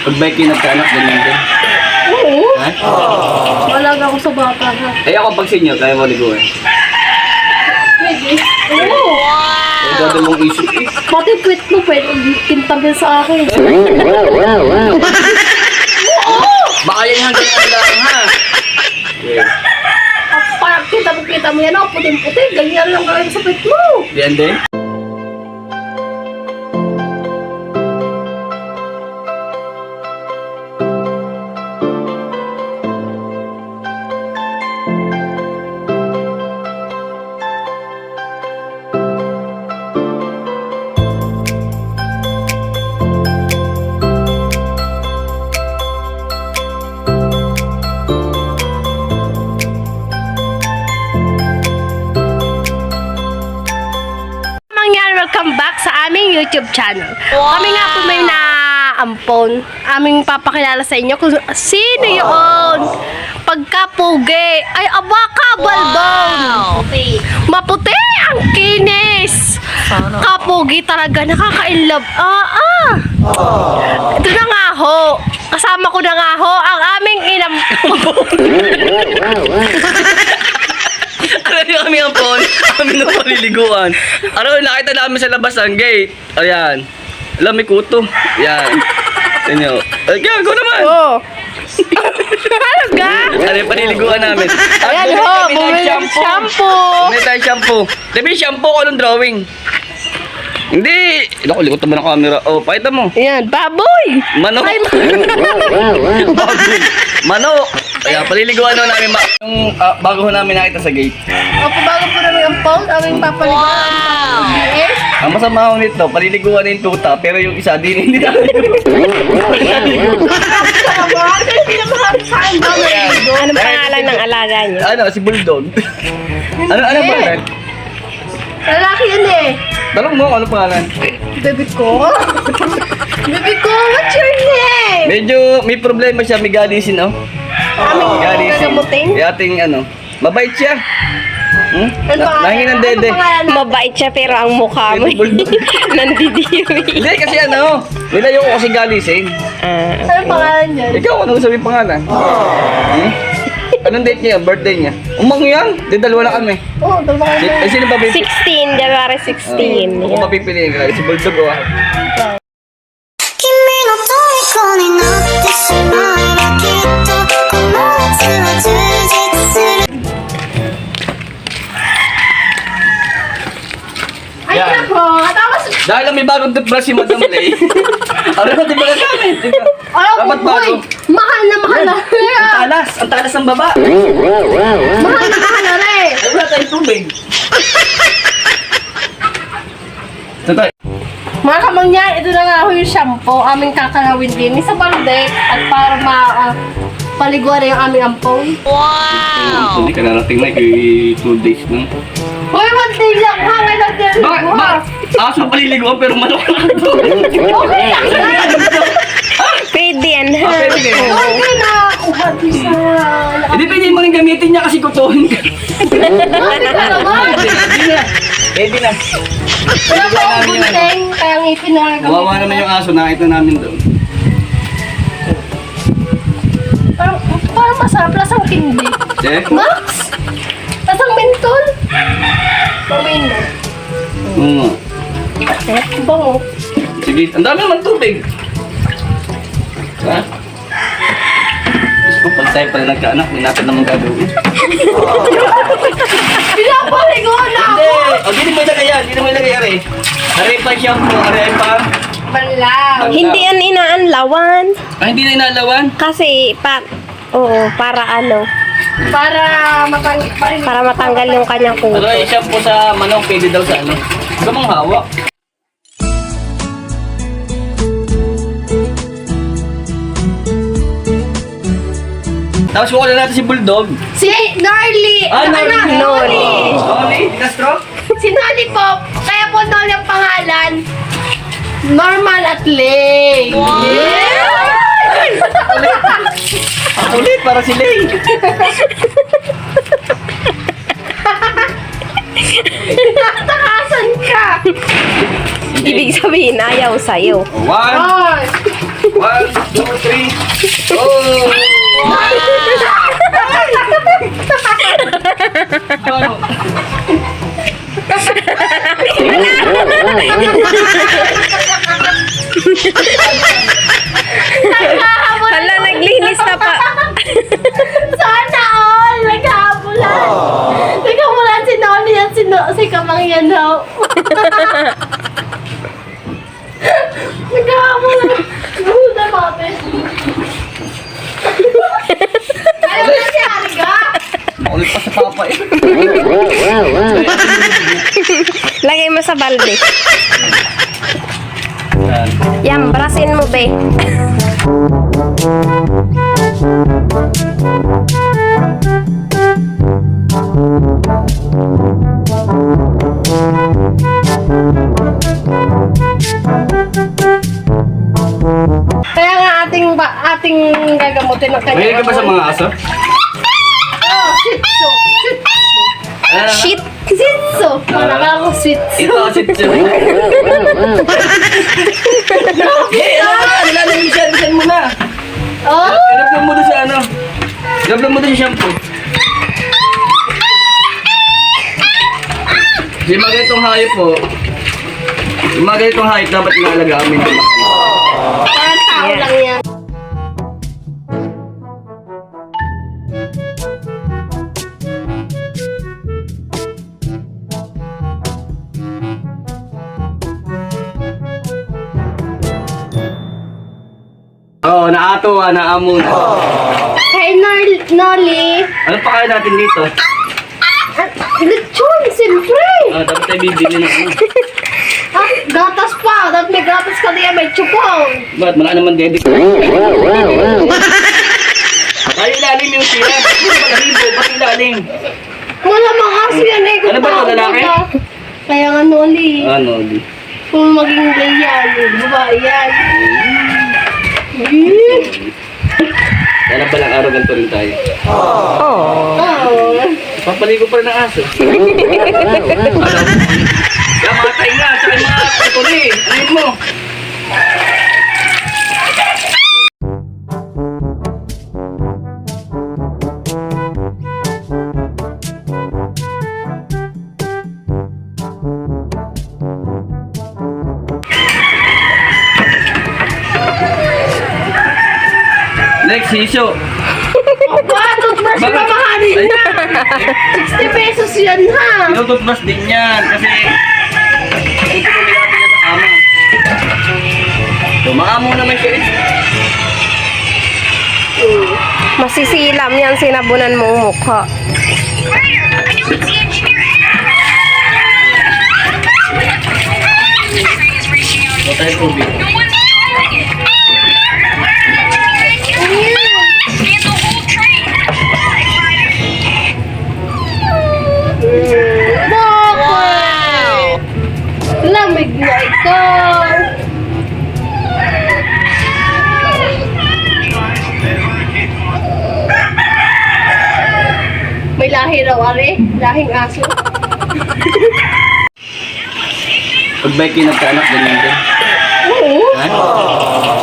Pag ba kayo nagkaanak, ganyan din? Oo. Ha? Malaga ako sa bata ha. Eh ako pag sa inyo, kaya mo liguan. Pwede. Oo. Ang ganda mong isip eh. Pati puwit mo, pwede kintabin sa akin. Baka yan hanggang ang lang ha. Yeah. Parang kita mo yan ako, puting-puti. Ganyan lang gawin sa puwit mo. Yan din? Welcome back sa aming YouTube channel. Kami nga po may naampon. Aming papakilala sa inyo kung sino yun. Pagkapugi. Ay, abaka, balbong. Maputi ang kinis. Kapugi talaga, nakaka-inlove. Ito na nga ho. Kasama ko na nga ho ang aming inampon. Ano yung kami ang phone? Kami na paliliguan. Ano, nakita namin sa labas ang gate. Ayan. Alam, may kuto. Ayan. Inyo. Ay, go naman! Oh. Ano ga? Ano yung paliliguan namin? Ayan ho, bumili ng shampoo. Bumili tayo shampoo. Sabi, shampoo ko anong drawing? Hindi. Naku, likot naman ang camera. Oh, pakita mo. Ayan, baboy. Manok. Ay, Baboy. Manok. Kaya paliliguan na namin yung bago ho namin nakita sa gate. Opo, bago po namin ang phone, aming papaligawan. Wow! Ang masama ho nito, paliliguan na yung tuta, pero yung isa din hindi namin. Ano pangalan ng alaga niyo? Ano, si Bulldog. Ano pangalan? Lalaki yun eh. Tanong mo kung ano pangalan. Baby ko? Baby ko, what's your name? Medyo may problema siya, may galisin, oh. Aming gagamuting? Yung ating ano, mabait siya. Ano pangalan? Nahingin ng dede. Ano pangalan? Mabait siya pero ang mukha mo nandidiri. Hindi, kasi ano, nilayo ko kasi galisin. Ano pangalan niyan? Ikaw, ano sabi pangalan? Anong date niya? Birthday niya? Umang yan? Di dalawa na kami. Oh, dalawa kayo. Sino ba pipili? 16, January 16. Ako papipiliin ka. Si Bulldog, oh. 君の虜になってしまえばきっとこの夏は充実する Ay, Yan. nako. Tapos, Dahil may bagong toothbrush si Madam Lay. Ano na, di ba nagamit? Dapat bago. boy, mahal na mahal na. Ang talas ng baba. Mahal na mahal na rin. Ay, wala tayong tubig. Tatay. Mga kamangyan, ito na nga ho yung shampoo. Aming kakalawin din sa balde at para paliguan na yung aming ampon. Hindi ka narating na, kay 2 days na. Hoy, one day lang ha. Ngayon lang din. Bakit? Aso paliliguan pero manok na ito. Okay lang yan. Pwede yan ha. Pwede. Okay na. Kuha din sa... Hindi pwede mo rin gamitin niya kasi kutuhin ka. Okay ka naman. Pwede na. Wala pa akong gunting. Kaya ngipin na lang Kawawa naman yung aso, nakita namin doon. Parang masarap. Lasang kindi. Eh? Max? Lasang mentol? Pamendo. Oo. Bango. Sige, ang dami naman tubig. Ha? Gusto ko pag tayo pala nagkaanak, may natin naman gagawin. Pinapaligo na ako! Hindi! O, hindi mo ilagay yan. Hindi mo ilagay, are. Are pa shampoo, are pa. Balaw. Hindi yan inaanlawan. Ah, hindi na inalawan? Kasi, para ano, Para para matanggal yung kanyang Ano, kuto. yung shampoo sa manok, pwede daw sa ano. Huwag mong hawak. Tapos kuha na natin si Bulldog. Si Norly! Norly! Norly! Norly? Castro? Si Norly po! Kaya po Norly ang pangalan. Normal at Lay! Wow! Ulit, para si Lay. Tinatakasan ka! Ibig sabihin, ayaw sa'yo. One, Ay! one, two, Oh! Ano? Hala, naglinis na pa. Sana all! Naghahabulan! Naghahabulan si Noli at si Kamang yan daw. Naghahabulan. Nahuda natin. Ayaw na si Ariga! Makulit pa sa papa eh. Lagay mo sa balde. Yan. Yan, brasin mo, be. Kaya nga ating gagamutin ng kanya. Mahilig ka ba sa mga aso? Oh, Shih Tzu. Ano? Shit. Shih Tzu. Malaka ako Shih Tzu. Ito kasi siya. Hey, ano ka? Nilalim yung siya. Bisan mo na. Oh? Ilablam mo doon sa ano. Ilablam mo doon yung shampoo. Yung mga ganitong hayop po. Yung mga ganitong hayop dapat inaalagaan mo yung mga. Parang tao lang yan. Oo, naatuwa, naamon. Kay Noli. Ano pa kaya natin dito? Lechon, siyempre. Dapat tayo bibili ng ano. Ah, gatas pa. Dapat may gatas ka diyan, may chupong. Ba't? Wala naman dedik. Ay, ilalim yung sila. Pag-alibo, ba't ilalim? Wala mga aso yan eh. Ano ba ito, lalaki? Kaya nga Noli. Ano, di. Kung maging gay yan, babae yan. Kaya ba lang araw ganito rin tayo? Oh. Oh. Papaligo pa rin ng aso. Ano? Kaya mga tainga, tsaka yung mga putuli. Ano mo? Next, hiso. Aba, toothbrush pa Bakit? mahalin na. 60 pesos yan ha. Tinututbrush din yan kasi tutulungan natin yan sa kama. Tumaamo naman siya eh. Masisilam yan, sinabunan mong mukha. So tayo tubig. Wow! Lamig na ikaw. May lahi raw, are? Lahing aso. Pag Becky nagkaanak, ganyan din. Oo. Ha?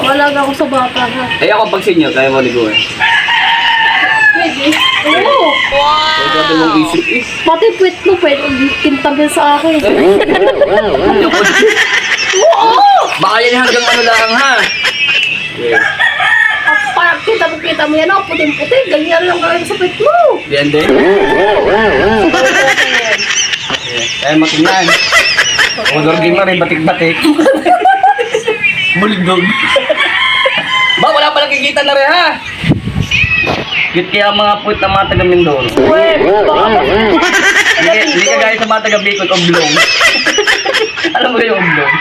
Malaga ako sa bata ha. Eh ako pag senior, kaya mo liguan. Pwede. Oo. Kaya grabe mong isip eh. Pati puwit mo, pwede kintabi sa akin. Oo! Baka yan hanggang ano lang ha. Okay. Parang kita mo yan ako, puting-puti. Ganyan lang gawin sa puwit mo. Yan din. Kaya matingnan. Odor gamer rin, batik-batik. Buligdog. Ba, wala palang kikita na rin ha. Cute kaya ang mga puwit ng mga taga Mindoro. Hindi ka gaya sa mga taga Bicol, oblong. Alam mo yung oblong?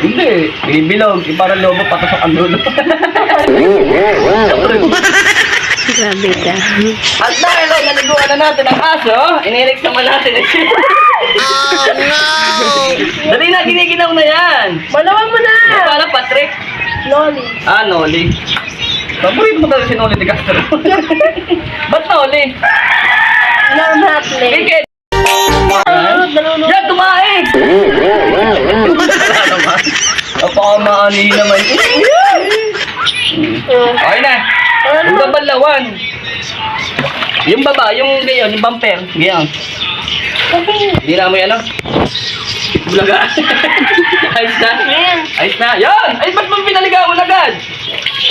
Hindi. Bibilog. Parang lobo, patasok ang dulo. Grabe ka. At dahil naliguan na natin ang aso, inirix naman natin. Oh no! Dali na, giniginaw na yan. Malawan mo na! Para Patrick. Loli. Ah, Noli. Paborito mo talaga si Noli de Castro. Ba't Noli? Normatli. Kikit! Yan, tumae! Wala naman. Napakamaani naman. Okay na. Yung babalawan. Yung baba, yung gayon, yung bumper. Gayon. Hindi na mo yan, ano? Bulaga. Ayos na? Ayos na. Yan! Ay, ba't mo pinaligawan agad?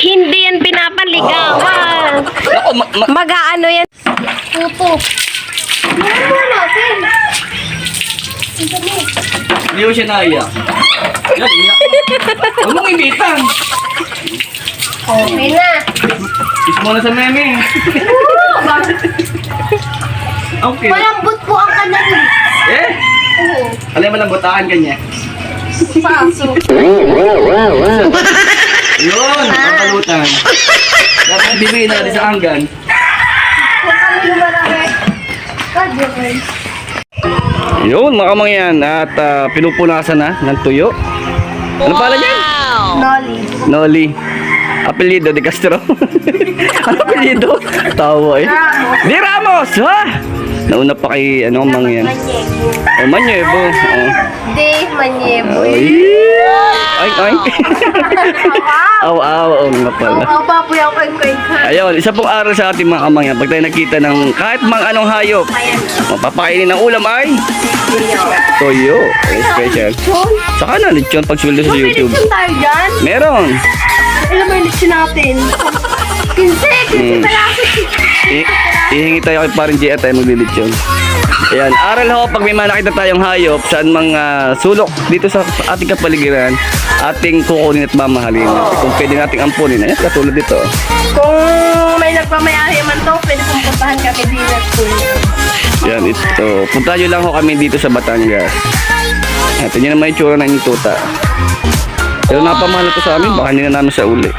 Hindi yan pinapaligawan. Ako, Mag-aano yan? Puto. Ano natin? Hindi mo siya naiyak. Yan, iyak mo. Huwag mong ibitan. Okay na. Kiss mo na sa meme. Okay. Malambot po ang kanal. Eh? Oo. Alam mo lang, botahan ka niya. Paso. Yun, ang kalutan. Dapat bibigyan natin sa hanggan. Huwag kami lumarami. God, Yun, mga kamangyan. At pinupunasan na ng tuyo. Ano pala niyan? Nolly. Noli. Apelido de Castro. Ano apelido? Tawa eh. Di Ramos, ha? Nauna pa kay, ano, mangyan. Oh, Manyebo. Oh. De Manyebo. Ay, ay. Aw, aw, oo nga pala. Ang baboy ako kay Ayun, isa pong aral sa ating mga kamangyan. Pag tayo nakita ng kahit mang anong hayop, mapapakainin ng ulam ay toyo. Special. Saka na, lechon pag sweldo sa YouTube. Lechon tayo dyan. Meron. Ilan ba yung lechon natin? 15 peraso. Ihingi tayo kay paring Gia tayo maglilitsyon. Ayan, aral ho pag may nakita tayong hayop saan mga sulok dito sa ating kapaligiran, ating kukunin at mamahalin. Kung pwede nating ampunin, ayan, katulad dito. Kung may nagmamayari man to, pwede kong puntahan ka kay Dinner School. Yan, ito. Punta nyo lang ho kami dito sa Batangas. Ito nyo naman yung tsura ng inyong tuta. Pero napamahal na to sa amin, baka hindi na namin sa uli.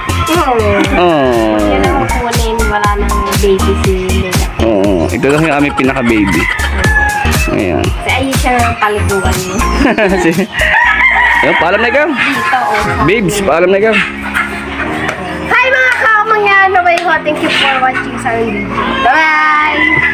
Oh. Yan ang kunin, wala nang baby si Lea. Oo, ito lang yung aming pinaka-baby. Ayan. Kasi ayun siya ng paliguan niya. Ayun, paalam na ikaw. Dito, oh. Babes, paalam na ikaw. Hi mga kamangyan! Thank you for watching sa video. Bye-bye!